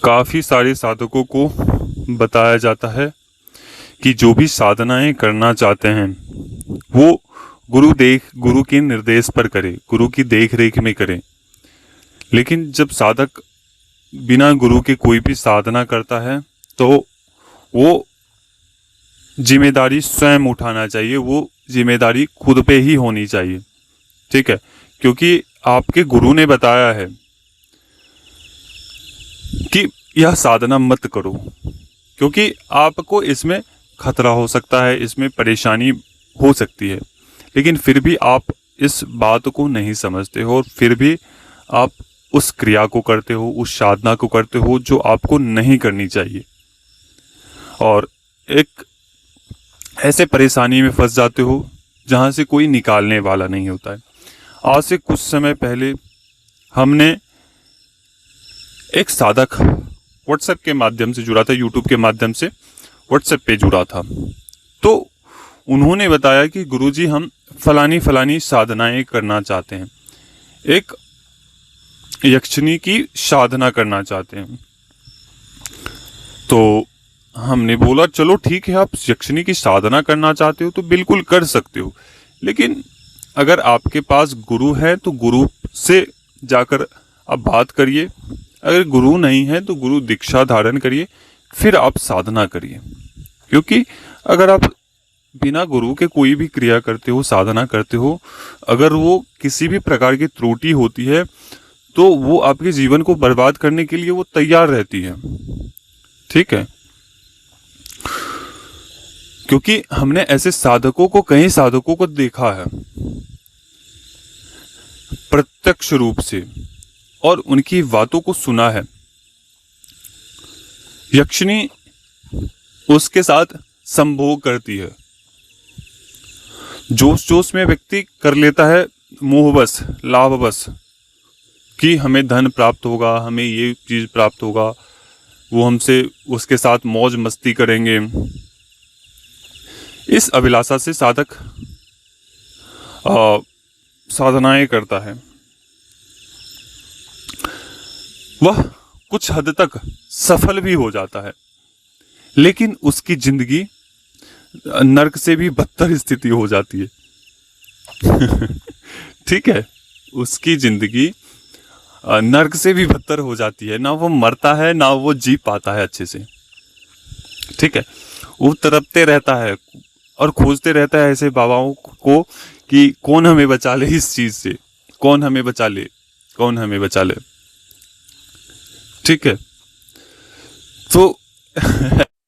काफ़ी सारे साधकों को बताया जाता है कि जो भी साधनाएं करना चाहते हैं वो गुरु के निर्देश पर करें, गुरु की देख रेख में करें। लेकिन जब साधक बिना गुरु के कोई भी साधना करता है तो वो जिम्मेदारी स्वयं उठाना चाहिए, वो जिम्मेदारी खुद पे ही होनी चाहिए। ठीक है, क्योंकि आपके गुरु ने बताया है कि यह साधना मत करो, क्योंकि आपको इसमें खतरा हो सकता है, इसमें परेशानी हो सकती है। लेकिन फिर भी आप इस बात को नहीं समझते हो और फिर भी आप उस क्रिया को करते हो, उस साधना को करते हो जो आपको नहीं करनी चाहिए, और एक ऐसे परेशानी में फंस जाते हो जहां से कोई निकालने वाला नहीं होता है। आज से कुछ समय पहले हमने एक साधक व्हाट्सएप के माध्यम से जुड़ा था, यूट्यूब के माध्यम से व्हाट्सएप पे जुड़ा था। तो उन्होंने बताया कि गुरुजी हम फलानी साधनाएं करना चाहते हैं, एक यक्षिणी की साधना करना चाहते हैं। तो हमने बोला चलो ठीक है, आप यक्षिणी की साधना करना चाहते हो तो बिल्कुल कर सकते हो, लेकिन अगर आपके पास गुरु है तो गुरु से जाकर आप बात करिए, अगर गुरु नहीं है तो गुरु दीक्षा धारण करिए, फिर आप साधना करिए। क्योंकि अगर आप बिना गुरु के कोई भी क्रिया करते हो, साधना करते हो, अगर वो किसी भी प्रकार की त्रुटि होती है तो वो आपके जीवन को बर्बाद करने के लिए वो तैयार रहती है। ठीक है, क्योंकि हमने ऐसे साधकों को, कई साधकों को देखा है प्रत्यक्ष रूप से और उनकी बातों को सुना है। यक्षिणी उसके साथ संभोग करती है, जोश जोश में व्यक्ति कर लेता है मोहवश, लाभवश, कि हमें धन प्राप्त होगा, हमें ये चीज प्राप्त होगा, वो हमसे उसके साथ मौज मस्ती करेंगे। इस अभिलाषा से साधक साधनाएं करता है। वह कुछ हद तक सफल भी हो जाता है, लेकिन उसकी जिंदगी नर्क से भी बदतर स्थिति हो जाती है। ठीक है, उसकी जिंदगी नर्क से भी बदतर हो जाती है, ना वो मरता है ना वो जी पाता है अच्छे से। ठीक है, वो तड़पते रहता है और खोजते रहता है ऐसे बाबाओं को कि कौन हमें बचा ले इस चीज से, कौन हमें बचा ले, कौन हमें बचा ले। ठीक है, तो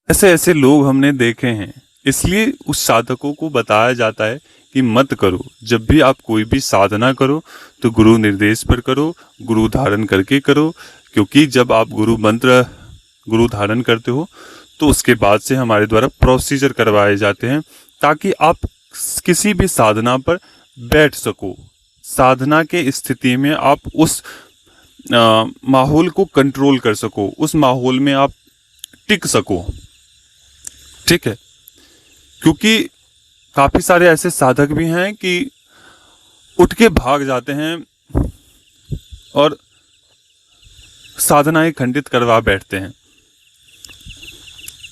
ऐसे ऐसे लोग हमने देखे हैं, इसलिए उस साधकों को बताया जाता है कि मत करो। जब भी आप कोई भी साधना करो तो गुरु निर्देश पर करो, गुरु धारण करके करो, क्योंकि जब आप गुरु धारण करते हो तो उसके बाद से हमारे द्वारा प्रोसीजर करवाए जाते हैं ताकि आप किसी भी साधना पर बैठ सको। साधना के स्थिति में आप उस माहौल को कंट्रोल कर सको, उस माहौल में आप टिक सको। ठीक है, क्योंकि काफी सारे ऐसे साधक भी हैं कि उठ के भाग जाते हैं और साधनाएं खंडित करवा बैठते हैं।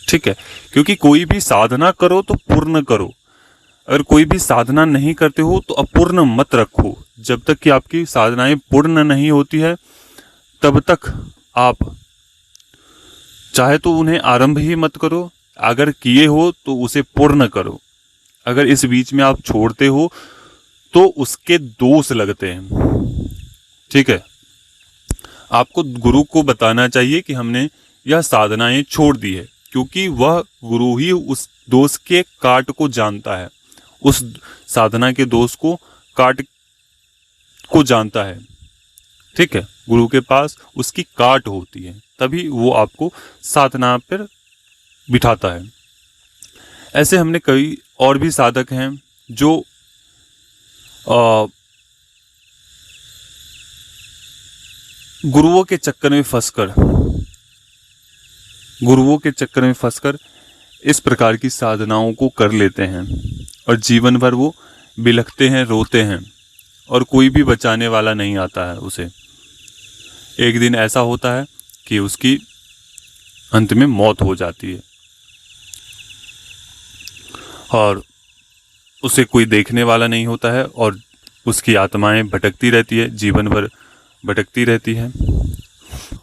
ठीक है, क्योंकि कोई भी साधना करो तो पूर्ण करो, अगर कोई भी साधना नहीं करते हो तो अपूर्ण मत रखो। जब तक कि आपकी साधनाएं पूर्ण नहीं होती है तब तक आप चाहे तो उन्हें आरंभ ही मत करो, अगर किए हो तो उसे पूर्ण करो। अगर इस बीच में आप छोड़ते हो तो उसके दोष लगते हैं। ठीक है, आपको गुरु को बताना चाहिए कि हमने यह साधनाएं छोड़ दी है, क्योंकि वह गुरु ही उस दोष के काट को जानता है, उस साधना के दोष को काट को जानता है। ठीक है, गुरु के पास उसकी काट होती है, तभी वो आपको साधना पर बिठाता है। ऐसे हमने कई और भी साधक हैं जो गुरुओं के चक्कर में फंसकर इस प्रकार की साधनाओं को कर लेते हैं और जीवन भर वो बिलखते हैं, रोते हैं और कोई भी बचाने वाला नहीं आता है उसे। एक दिन ऐसा होता है कि उसकी अंत में मौत हो जाती है और उसे कोई देखने वाला नहीं होता है और उसकी आत्माएं भटकती रहती है, जीवन भर भटकती रहती है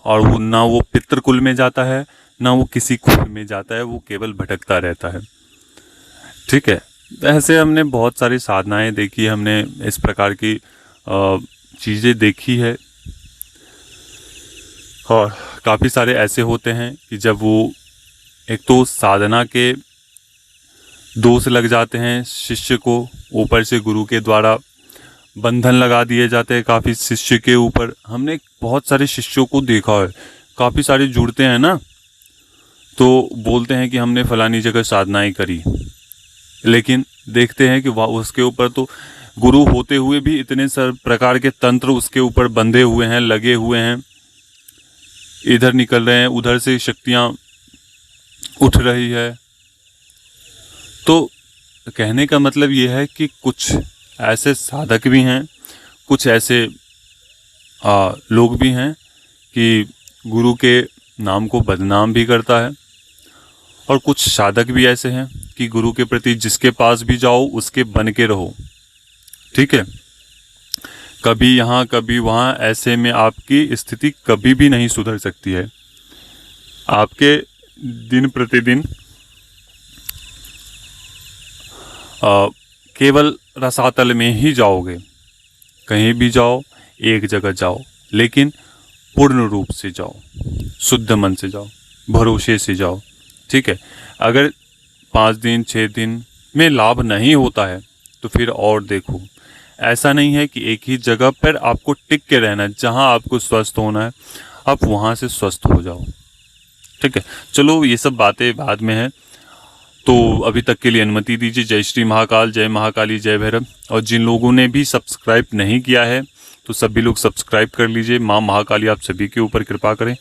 और वो ना वो पितृकुल में जाता है ना वो किसी कुल में जाता है, वो केवल भटकता रहता है। ठीक है, ऐसे हमने बहुत सारी साधनाएं देखी, हमने इस प्रकार की चीज़ें देखी है और काफ़ी सारे ऐसे होते हैं कि जब वो एक तो साधना के दोष लग जाते हैं शिष्य को, ऊपर से गुरु के द्वारा बंधन लगा दिए जाते हैं काफ़ी शिष्य के ऊपर। हमने बहुत सारे शिष्यों को देखा है, काफ़ी सारे जुड़ते हैं ना, तो बोलते हैं कि हमने फलानी जगह साधनाएं करी, लेकिन देखते हैं कि वह उसके ऊपर तो गुरु होते हुए भी इतने प्रकार के तंत्र उसके ऊपर बंधे हुए हैं, लगे हुए हैं, इधर निकल रहे हैं, उधर से शक्तियाँ उठ रही है। तो कहने का मतलब ये है कि कुछ ऐसे साधक भी हैं, कुछ ऐसे लोग भी हैं कि गुरु के नाम को बदनाम भी करता है और कुछ साधक भी ऐसे हैं कि गुरु के प्रति जिसके पास भी जाओ उसके बन के रहो। ठीक है, कभी यहाँ कभी वहाँ, ऐसे में आपकी स्थिति कभी भी नहीं सुधर सकती है। आपके दिन प्रतिदिन केवल रसातल में ही जाओगे, कहीं भी जाओ, एक जगह जाओ, लेकिन पूर्ण रूप से जाओ, शुद्ध मन से जाओ, भरोसे से जाओ। ठीक है, अगर 5 दिन 6 दिन में लाभ नहीं होता है तो फिर और देखो। ऐसा नहीं है कि एक ही जगह पर आपको टिक के रहना है, जहाँ आपको स्वस्थ होना है आप वहाँ से स्वस्थ हो जाओ। ठीक है, चलो ये सब बातें बाद में है, तो अभी तक के लिए अनुमति दीजिए। जय श्री महाकाल, जय महाकाली, जय भैरव। और जिन लोगों ने भी सब्सक्राइब नहीं किया है तो सभी लोग सब्सक्राइब कर लीजिए। माँ महाकाली आप सभी के ऊपर कृपा करें।